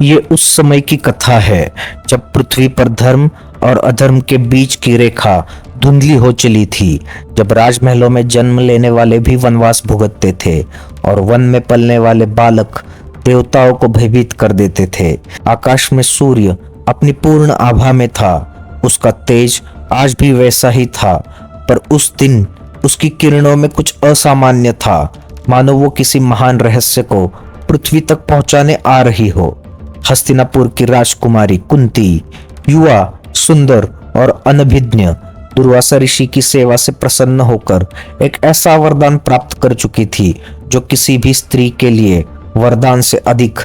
ये उस समय की कथा है जब पृथ्वी पर धर्म और अधर्म के बीच की रेखा धुंधली हो चली थी। जब राजमहलों में जन्म लेने वाले भी वनवास भुगतते थे और वन में पलने वाले बालक देवताओं को भयभीत कर देते थे। आकाश में सूर्य अपनी पूर्ण आभा में था। उसका तेज आज भी वैसा ही था, पर उस दिन उसकी किरणों में कुछ असामान्य था, मानो वो किसी महान रहस्य को पृथ्वी तक पहुंचाने आ रही हो। हस्तिनापुर की राजकुमारी कुंती युवा, सुंदर और अनभिज्ञ दुर्वासा ऋषि की सेवा से प्रसन्न होकर एक ऐसा वरदान प्राप्त कर चुकी थी जो किसी भी स्त्री के लिए वरदान से अधिक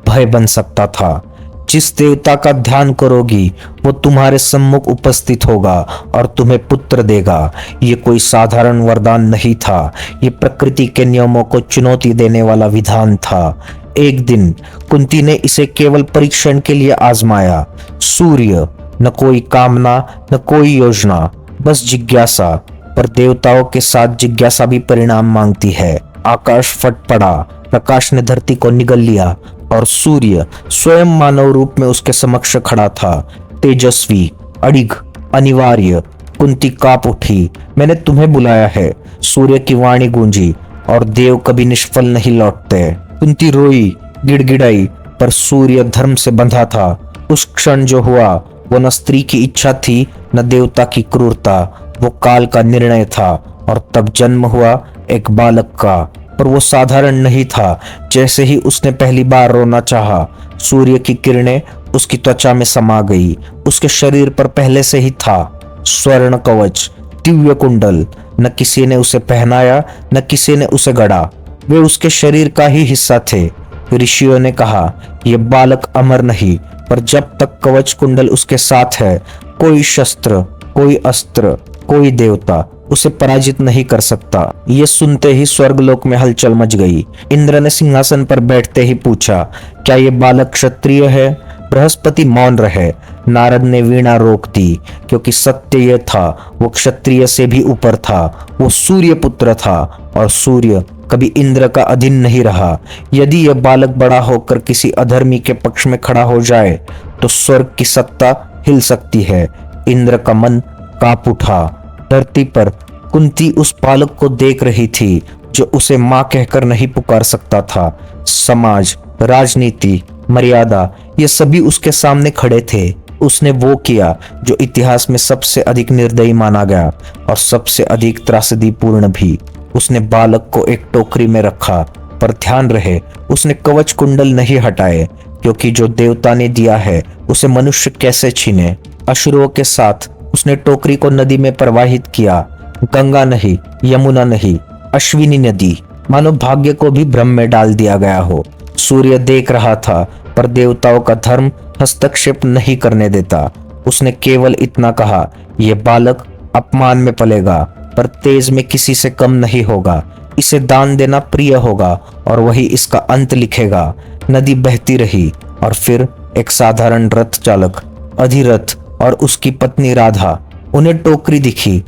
भय बन सकता था। जिस देवता का ध्यान करोगी वो तुम्हारे सम्मुख उपस्थित होगा और तुम्हें पुत्र देगा। ये कोई साधारण वरदान नहीं था, ये प्रकृति के नियमों को चुनौती देने वाला विधान था। एक दिन कुंती ने इसे केवल परीक्षण के लिए आजमाया। सूर्य, न कोई कामना न कोई योजना, बस जिज्ञासा। पर देवताओं के साथ जिज्ञासा भी परिणाम मांगती है। आकाश फट पड़ा, प्रकाश ने धरती को निगल लिया और सूर्य स्वयं मानव रूप में उसके समक्ष खड़ा था। तेजस्वी, अडिग, अनिवार्य। कुंती कांप उठी। मैंने तुम्हें बुलाया है, सूर्य की वाणी गूंजी, और देव कभी निष्फल नहीं लौटते। कुंती रोई, गिड़गिड़ाई, पर सूर्य धर्म से बंधा था। उस क्षण जो हुआ वो न स्त्री की इच्छा थी न देवता की क्रूरता, वो काल का निर्णय था। और तब जन्म हुआ एक बालक का, पर वो साधारण नहीं था। जैसे ही उसने पहली बार रोना चाहा, सूर्य की किरणें उसकी त्वचा में समा गई। उसके शरीर पर पहले से ही था स्वर्ण कवच, दिव्य कुंडल। न किसी ने उसे पहनाया न किसी ने उसे गढ़ा, वे उसके शरीर का ही हिस्सा थे। ऋषियों ने कहा, यह बालक अमर नहीं, पर जब तक कवच कुंडल उसके साथ है, कोई शस्त्र, कोई अस्त्र, कोई देवता उसे पराजित नहीं कर सकता। ये सुनते ही स्वर्गलोक में हलचल मच गई। इंद्र ने सिंहासन पर बैठते ही पूछा, क्या ये बालक क्षत्रिय है? बृहस्पति मौन रहे। नारद ने वीणा रोक दी, क्योंकि सत्य यह था, वो क्षत्रिय से भी ऊपर था। वो सूर्य पुत्र था और सूर्य कभी इंद्र का अधीन नहीं रहा। यदि यह बालक बड़ा होकर किसी अधर्मी के पक्ष में खड़ा हो जाए तो स्वर्ग की सत्ता हिल सकती है। इंद्र का मन कांप उठा। धरती पर कुंती उस बालक को देख रही थी जो उसे मां कहकर नहीं पुकार सकता था। समाज, राजनीति, मर्यादा, ये सभी उसके सामने खड़े थे। उसने वो किया जो इतिहास में सबसे अधिक निर्दयी माना गया और सबसे अधिक त्रासदीपूर्ण भी। उसने बालक को एक टोकरी में रखा, पर ध्यान रहे उसने कवच कुंडल नहीं हटाए, क्योंकि जो देवता ने दिया है उसे मनुष्य कैसे छीने। अश्रुओं के साथ उसने टोकरी को नदी में प्रवाहित किया। गंगा नहीं, यमुना नहीं, अश्विनी नदी, मानो भाग्य को भी भ्रम में डाल दिया गया हो। सूर्य देख रहा था, पर देवताओं का धर्म हस्तक्षेप नहीं करने देता। उसने केवल इतना कहा, यह बालक अपमान में पलेगा, पर तेज में किसी से कम नहीं होगा। इसे दान देना प्रिय होगा और वही इसका अंत लिखेगा। नदी बहती रही और फिर एक साधारण रथ चालक अधिरथ और उसकी पत्नी राधा, उन्हें टोकरी दिखी।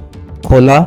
खोला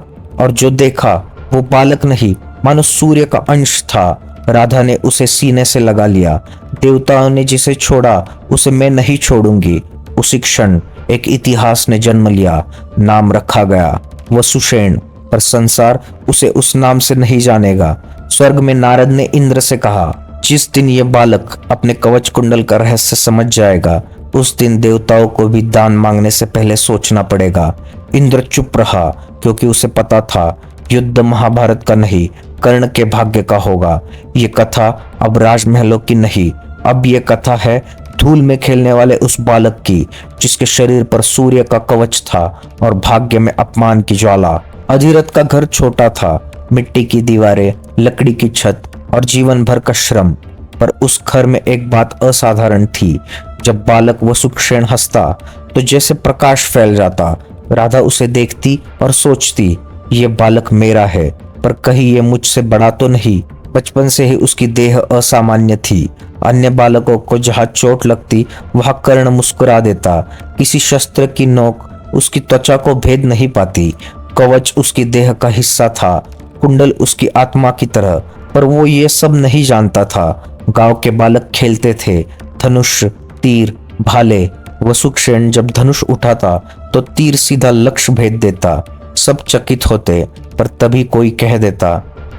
और जो देखा वो बालक नहीं, मानो सूर्य का अंश था। राधा ने उसे सीने से लगा लिया। देवताओं ने जिसे छोड़ा उसे मैं नहीं छोड़ूंगी। उसी क्षण एक इतिहास ने जन्म लिया। नाम रखा गया वसुसेन, पर संसार उसे उस नाम से नहीं जानेगा। स्वर्ग में नारद ने इंद्र से कहा, जिस दिन ये बालक अपने कवच कुंडल का रहस्य समझ जाएगा, उस दिन देवताओं को भी दान मांगने से पहले सोचना पड़ेगा। इंद्र चुप रहा, क्योंकि उसे पता था युद्ध महाभारत का नहीं, कर्ण के भाग्य का होगा। ये कथा अब राजमहलों की नहीं, अब ये कथा है धूल में खेलने वाले उस बालक की, जिसके शरीर पर सूर्य का कवच था और भाग्य में अपमान की ज्वाला। अधिरथ का घर छोटा था, मिट्टी की दीवारें, लकड़ी की छत और जीवन भर का श्रम। पर उस घर में एक बात असाधारण थी। जब बालक वसुसेन हंसता तो जैसे प्रकाश फैल जाता। राधा उसे देखती और सोचती, ये बालक मेरा है, पर कहीं ये मुझसे बड़ा तो नहीं। बचपन से ही उसकी देह असामान्य थी। अन्य बालकों को जहां चोट लगती वहां कर्ण मुस्कुरा देता। किसी शस्त्र की नोक उसकी त्वचा को भेद नहीं पाती। कवच उसकी देह का हिस्सा था, कुंडल उसकी आत्मा की तरह, पर वो ये सब नहीं जानता था। गांव के बालक खेलते थे, धनुष, तीर, भाले। वसुक्षेण जब धनुष उठाता तो तीर सीधा लक्ष्य भेद देता। सब चकित होते, पर तभी कोई कह देता,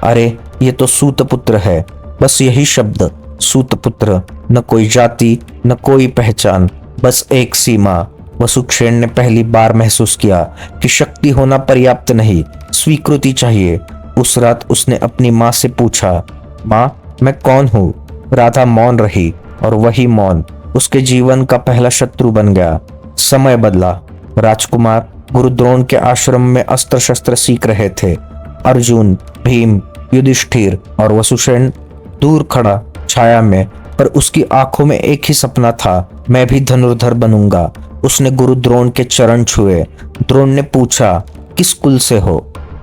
अरे ये तो सूतपुत्र है। बस यही शब्द, सूतपुत्र, न कोई जाति न कोई पहचान, बस एक सीमा। वसुक्षेण ने पहली बार महसूस किया कि शक्ति होना पर्याप्त नहीं, स्वीकृति चाहिए। उस रात उसने अपनी माँ से पूछा, माँ मैं कौन हूँ? राधा मौन रही, और वही मौन उसके जीवन का पहला शत्रु बन गया। समय बदला। राजकुमार गुरु द्रोण के आश्रम में अस्त्र शस्त्र सीख रहे थे। अर्जुन, भीम, युधिष्ठिर और वसुसेन दूर खड़ा छाया में, पर उसकी आंखों में एक ही सपना था, मैं भी धनुर्धर बनूंगा। उसने गुरु द्रोण के चरण छुए। द्रोण ने पूछा, किस कुल से हो?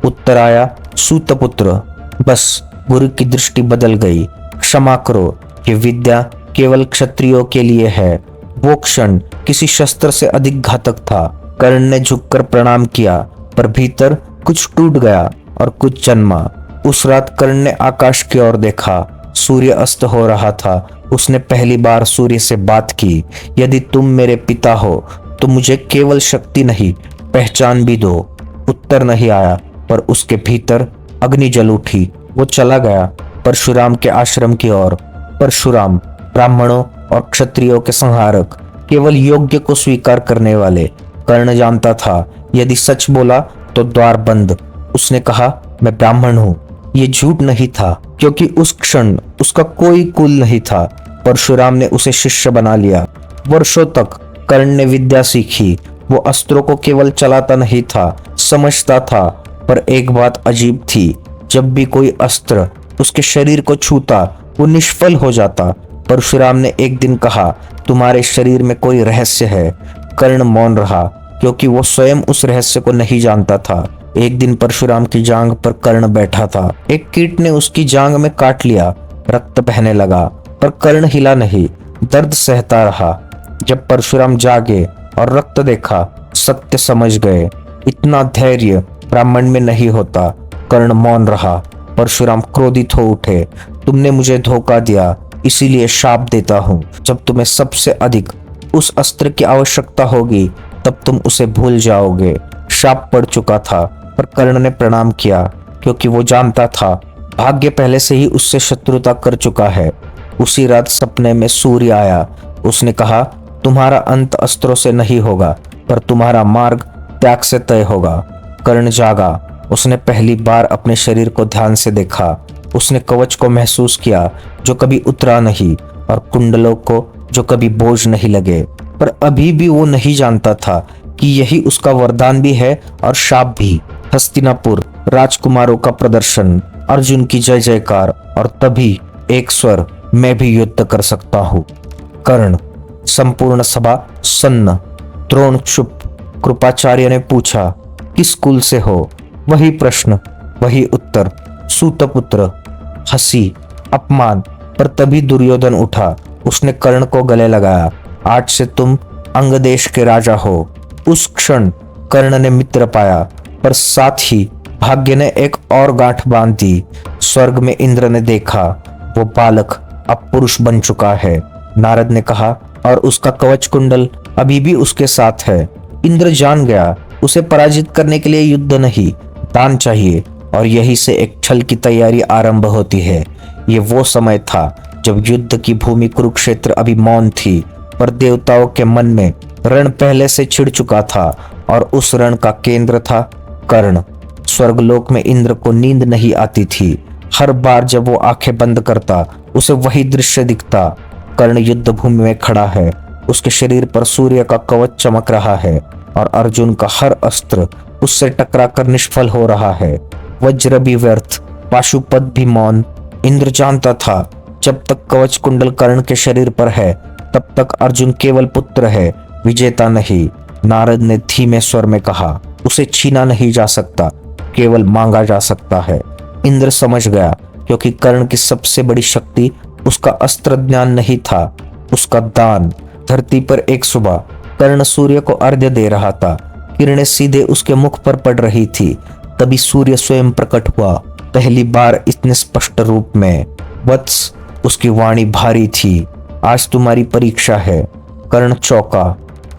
उत्तर आया, सूतपुत्र। बस गुरु की दृष्टि बदल गई। क्षमा करो, ये विद्या केवल क्षत्रियों के लिए है। वो क्षण किसी शस्त्र से अधिक घातक था। कर्ण ने झुककर प्रणाम किया, पर भीतर कुछ टूट गया और कुछ जन्मा। उस रात कर्ण ने आकाश की ओर देखा। सूर्य अस्त हो रहा था। उसने पहली बार सूर्य से बात की, यदि तुम मेरे पिता हो तो मुझे केवल शक्ति नहीं, पहचान भी दो। उत्तर नहीं आया, पर उसके भीतर अग्नि जल उठी। वो चला गया परशुराम के आश्रम की ओर। परशुराम ब्राह्मणों और क्षत्रियों के संहारक, केवल योग्य को स्वीकार करने वाले। कर्ण जानता था, यदि सच बोला तो द्वार बंद। उसने कहा, मैं ब्राह्मण हूं। ये झूठ नहीं था, क्योंकि उस क्षण उसका कोई कुल नहीं था। परशुराम ने उसे शिष्य बना लिया। वर्षों तक कर्ण ने विद्या सीखी। वो अस्त्रों को केवल चलाता नहीं था, समझता था। पर एक बात अजीब थी, जब भी कोई अस्त्र उसके शरीर को छूता वो निष्फल हो जाता। परशुराम ने एक दिन कहा, तुम्हारे शरीर में कोई रहस्य है। कर्ण मौन रहा, क्योंकि वो स्वयं उस रहस्य को नहीं जानता था। एक दिन परशुराम की जांघ पर कर्ण बैठा था। एक कीट ने उसकी जांघ में काट लिया। रक्त बहने लगा, पर कर्ण हिला नहीं, दर्द सहता रहा। जब परशुराम जागे और रक्त देखा, सत्य समझ गए। इतना धैर्य ब्राह्मण में नहीं होता। कर्ण मौन रहा। परशुराम क्रोधित हो उठे, तुमने मुझे धोखा दिया, इसीलिए शाप देता हूं। जब तुम्हें सबसे अधिक उस अस्त्र की आवश्यकता होगी, तब तुम उसे भूल जाओगे। शाप पड़ चुका था, पर कर्ण ने प्रणाम किया, क्योंकि वो जानता था भाग्य पहले से ही उससे शत्रुता कर चुका है। उसी रात सपने में सूर्य आया। उसने कहा, तुम्हारा अंत अस्त्रों से नहीं होगा, पर तुम्हारा मार्ग त्याग से तय होगा। कर्ण जागा। उसने पहली बार अपने शरीर को ध्यान से देखा। उसने कवच को महसूस किया, जो कभी उतरा नहीं, और कुंडलों को, जो कभी बोझ नहीं लगे। पर अभी भी वो नहीं जानता था कि यही उसका वरदान भी है और शाप भी। हस्तिनापुर, राजकुमारों का प्रदर्शन, अर्जुन की जय जयकार, और तभी एक स्वर, मैं भी युद्ध कर सकता हूँ। कर्ण। संपूर्ण सभा सन्न। द्रोण चुप। कृपाचार्य ने पूछा, किस कुल से हो? वही प्रश्न, वही उत्तर, सूतपुत्र। हंसी, अपमान, पर तभी दुर्योधन उठा। उसने कर्ण को गले लगाया, आज से तुम अंग देश के राजा हो। उस क्षण कर्ण ने मित्र पाया, पर साथ ही भाग्य ने एक और गांठ बांध दी। स्वर्ग में इंद्र ने देखा, वो बालक अब पुरुष बन चुका है। नारद ने कहा, और उसका कवच कुंडल अभी भी उसके साथ है। इंद्र जान गया, उसे पराजित करने के लिए युद्ध नहीं, दान चाहिए, और यही से एक छल की तैयारी आरंभ होती है। ये वो समय था जब युद्ध की भूमि कुरुक्षेत्र अभी मौन थी, पर देवताओं के मन में रण पहले से छिड़ चुका था, और उस रण का केंद्र था कर्ण। स्वर्गलोक में इंद्र को नींद नहीं आती थी। हर बार जब वो आंखें बंद करता, उसे वही दृश्य दिखता। कर्ण युद्ध भूमि में खड़ा है, उसके शरीर पर सूर्य का कवच चमक रहा है, और अर्जुन का हर अस्त्र उससे टकराकर निष्फल हो रहा है। वज्र भी व्यर्थ, पाशुपत भी मौन। इंद्र जानता था, जब तक कवच कुंडल कर्ण के शरीर पर है, तब तक अर्जुन केवल पुत्र है, विजेता नहीं। नारद ने धीमे स्वर में कहा, उसे छीना नहीं जा सकता, केवल मांगा जा सकता है। इंद्र समझ गया, क्योंकि कर्ण की सबसे बड़ी शक्ति उसका अस्त्र ज्ञान नहीं था, उसका दान। धरती पर एक सुबह कर्ण सूर्य को अर्घ्य दे रहा था। किरणें सीधे उसके मुख पर पड़ रही थी। तभी सूर्य स्वयं प्रकट हुआ, पहली बार इतने स्पष्ट रूप में। वत्स, उसकी वाणी भारी थी। आज तुम्हारी परीक्षा है। कर्ण चौंका।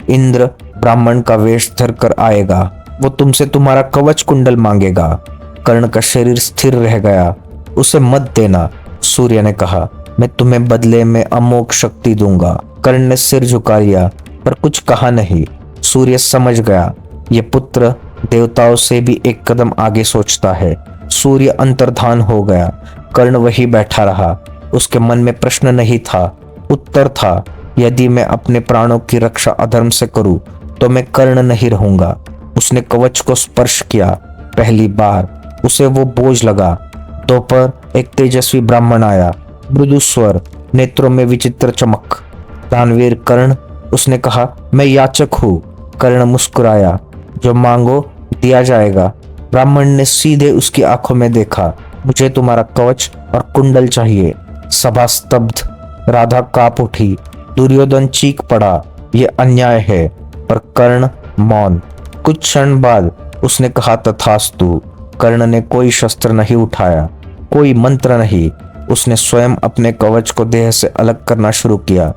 इंद्र ब्राह्मण का वेश धर कर आएगा, वो तुमसे तुम्हारा कवच कुंडल मांगेगा। कर्ण का शरीर स्थिर रह गया। उसे मत देना, सूर्य ने कहा, मैं तुम्हें बदले में अमोघ शक्ति दूंगा। कर्ण ने सिर झुका लिया पर कुछ कहा नहीं। सूर्य समझ गया, ये पुत्र देवताओं से भी एक कदम आगे सोचता है। सूर्य अंतर्धान हो गया। कर्ण वही बैठा रहा। उसके मन में प्रश्न नहीं था, उत्तर था। यदि मैं अपने प्राणों की रक्षा अधर्म से करूं तो मैं कर्ण नहीं रहूंगा। उसने कवच को स्पर्श किया। पहली बार उसे वो बोझ लगा। दोपहर एक तेजस्वी ब्राह्मण आया, मृदु स्वर, नेत्रों में विचित्र चमक। दानवीर कर्ण, उसने कहा, मैं याचक हूँ। कर्ण मुस्कुराया, जो मांगो दिया जाएगा। ब्राह्मण ने सीधे उसकी आंखों में देखा, मुझे तुम्हारा कवच और कुंडल चाहिए। सभा स्तब्ध। राधा कांप उठी। दुर्योधन चीख पड़ा, ये अन्याय है। पर कर्ण मौन। कुछ क्षण बाद उसने कहा, तथास्तु। कर्ण ने कोई शस्त्र नहीं उठाया, कोई मंत्र नहीं। उसने स्वयं अपने कवच को देह से अलग करना शुरू किया।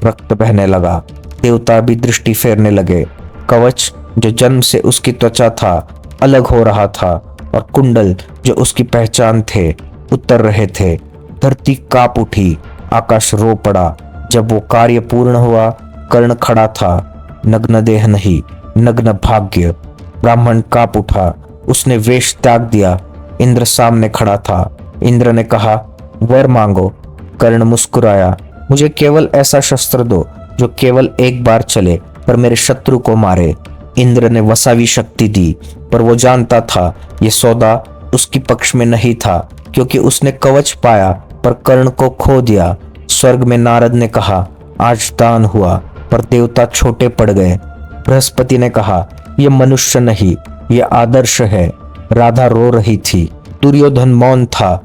रक्त बहने लगा। देवता भी दृष्टि फेरने लगे। कवच जो जन्म से उसकी त्वचा था अलग हो रहा था, और कुंडल जो उसकी पहचान थे उतर रहे थे। धरती कांप उठी। आकाश रो पड़ा। जब वो कार्य पूर्ण हुआ, कर्ण खड़ा था, नग्न देह नहीं, नग्न भाग्य। ब्राह्मण कांप उठा। उसने वेश त्याग दिया। इंद्र सामने खड़ा था। इंद्र ने कहा, वर मांगो। कर्ण मुस्कुराया, मुझे केवल ऐसा शस्त्र दो जो केवल एक बार चले पर मेरे शत्रु को मारे। इंद्र ने वसावी शक्ति दी, पर वो जानता था ये सौदा उसकी पक्ष में नहीं था, क्योंकि उसने कवच पाया पर कर्ण को खो दिया। स्वर्ग में नारद ने कहा, आज दान हुआ, पर देवता छोटे पड़ गए। बृहस्पति ने कहा, ये मनुष्य नहीं, ये आदर्श है। राधा रो रही थी। दुर्योधन मौन था।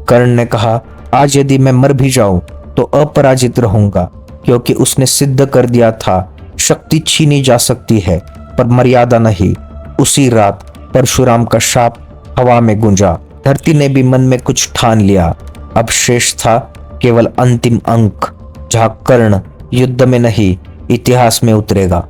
कर्ण ने कहा, आज यदि मैं मर भी जाऊं तो अपराजित रहूंगा, क्योंकि उसने सिद्ध कर दिया था शक्ति छीनी जा सकती है पर मर्यादा नहीं। उसी रात परशुराम का शाप हवा में गूंजा। धरती ने भी मन में कुछ ठान लिया। अब शेष था केवल अंतिम अंक, जहां कर्ण युद्ध में नहीं इतिहास में उतरेगा।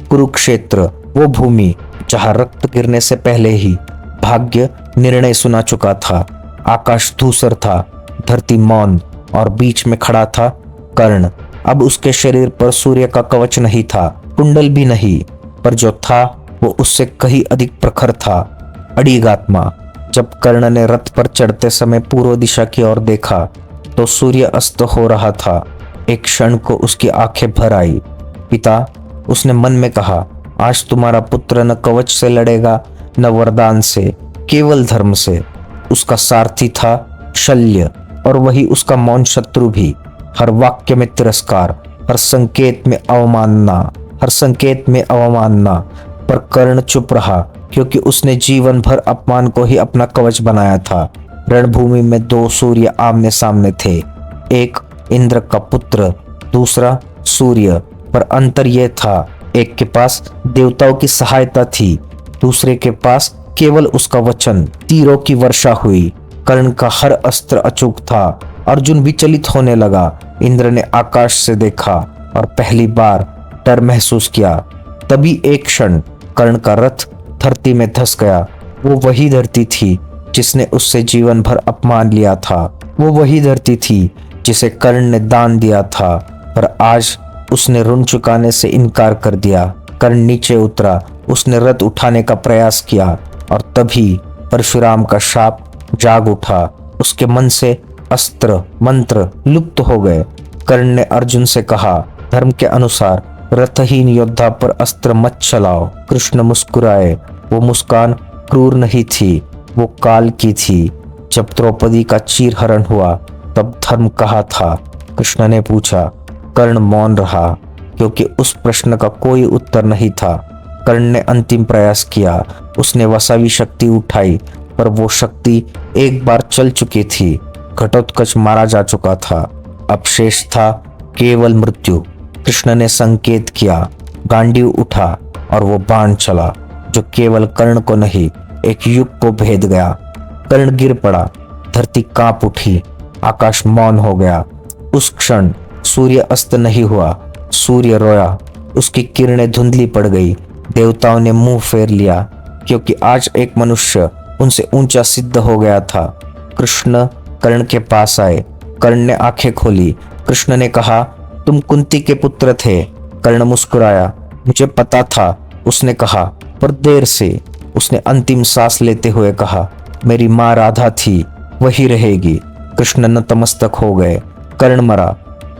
कुरुक्षेत्र, वो भूमि जहां रक्त गिरने से पहले ही भाग्य निर्णय सुना चुका था। आकाश धूसर था, धरती मौन, और बीच में खड़ा था कर्ण। अब उसके शरीर पर सूर्य का कवच नहीं था, कुंडल भी नहीं, पर जो था वो उससे कहीं अधिक प्रखर था। अड़िगात्मा। जब कर्ण ने रथ पर चढ़ते समय पूर्व दिशा की ओर देखा तो सूर्य अस्त हो रहा था। एक क्षण को उसकी आंखें भर आई। पिता, उसने मन में कहा, आज तुम्हारा पुत्र न कवच से लड़ेगा न वरदान से, केवल धर्म से। उसका सारथी था शल्य, और वही उसका मौन शत्रु भी। हर वाक्य में तिरस्कार, हर संकेत में अवमानना। पर कर्ण चुप रहा, क्योंकि उसने जीवन भर अपमान को ही अपना कवच बनाया था। रणभूमि में दो सूर्य आमने सामने थे, एक इंद्र का पुत्र, दूसरा सूर्य। पर अंतर यह था, एक के पास देवताओं की सहायता थी, दूसरे के पास केवल उसका वचन। तीरों की वर्षा हुई। कर्ण का हर अस्त्र अचूक था। अर्जुन विचलित होने लगा। इंद्र ने आकाश से देखा और पहली बार डर महसूस किया। तभी एक क्षण कर्ण का रथ धरती में धंस गया। वो वही धरती थी जिसने उससे जीवन भर अपमान लिया था। वो वही धरती थी जिसे कर्ण ने दान दिया था, पर आज उसने ऋण चुकाने से इनकार कर दिया। कर्ण नीचे उतरा। उसने रथ उठाने का प्रयास किया, और तभी परशुराम का शाप जाग उठा। उसके मन से अस्त्र मंत्र लुप्त हो गए। कर्ण ने अर्जुन से कहा, धर्म के अनुसार रथहीन योद्धा पर अस्त्र मत चलाओ। कृष्ण मुस्कुराए। वो मुस्कान क्रूर नहीं थी, वो काल की थी। जब द्रौपदी का चीरहरण हुआ तब धर्म कहा था? कृष्ण ने पूछा। कर्ण मौन रहा, क्योंकि उस प्रश्न का कोई उत्तर नहीं था। कर्ण ने अंतिम प्रयास किया। उसने वसावी शक्ति उठाई, पर वो शक्ति एक बार चल चुकी थी। घटोत्कच मारा जा चुका था। अब शेष था केवल मृत्यु। कृष्ण ने संकेत किया। गांडीव उठा और वो बाण चला, जो केवल कर्ण को नहीं, एक युग को भेद गया। कर्ण गिर पड़ा। धरती कांप उठी। आकाश मौन हो गया। उस क्षण सूर्य अस्त नहीं हुआ, सूर्य रोया, उसकी किरणें धुंधली पड़ गई। देवताओं ने मुंह फेर लिया, क्योंकि आज एक मनुष्य उनसे ऊंचा सिद्ध हो गया था। कृष्ण कर्ण के पास आए। कर्ण ने आंखें खोली। कृष्ण ने कहा, तुम कुंती के पुत्र थे। कर्ण मुस्कुराया, मुझे पता था। उसने कहा, पर देर से। उसने अंतिम सांस लेते हुए कहा, मेरी माँ राधा थी, वही रहेगी। कृष्ण नतमस्तक हो गए। कर्ण मरा,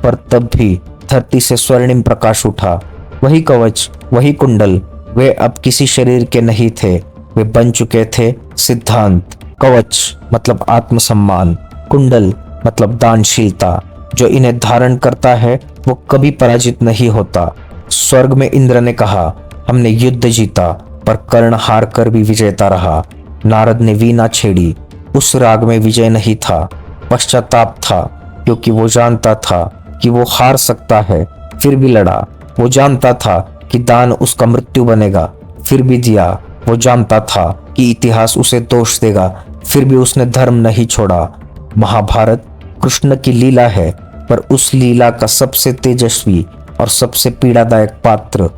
पर तब भी धरती से स्वर्णिम प्रकाश उठा। वही कवच, वही कुंडल, वे अब किसी शरीर के नहीं थे, वे बन चुके थे सिद्धांत। कवच मतलब आत्मसम्मान, कुंडल मतलब दानशीलता। जो इन्हें धारण करता है वो कभी पराजित नहीं होता। स्वर्ग में इंद्र ने कहा, हमने युद्ध जीता, पर कर्ण हार कर भी विजेता रहा। नारद ने वीणा छेड़ी, उस राग में विजय नहीं था, पश्चाताप था, क्योंकि वो जानता था कि वो हार सकता है, फिर भी लड़ा। वो जानता था कि दान उसका मृत्यु बनेगा, फिर भी दिया। वो जानता था कि इतिहास उसे दोष देगा, फिर भी उसने धर्म नहीं छोड़ा। महाभारत कृष्ण की लीला है, पर उस लीला का सबसे तेजस्वी और सबसे पीड़ादायक पात्र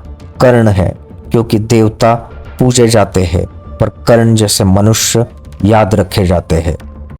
कर्ण है, क्योंकि देवता पूजे जाते हैं, पर कर्ण जैसे मनुष्य याद रखे जाते हैं।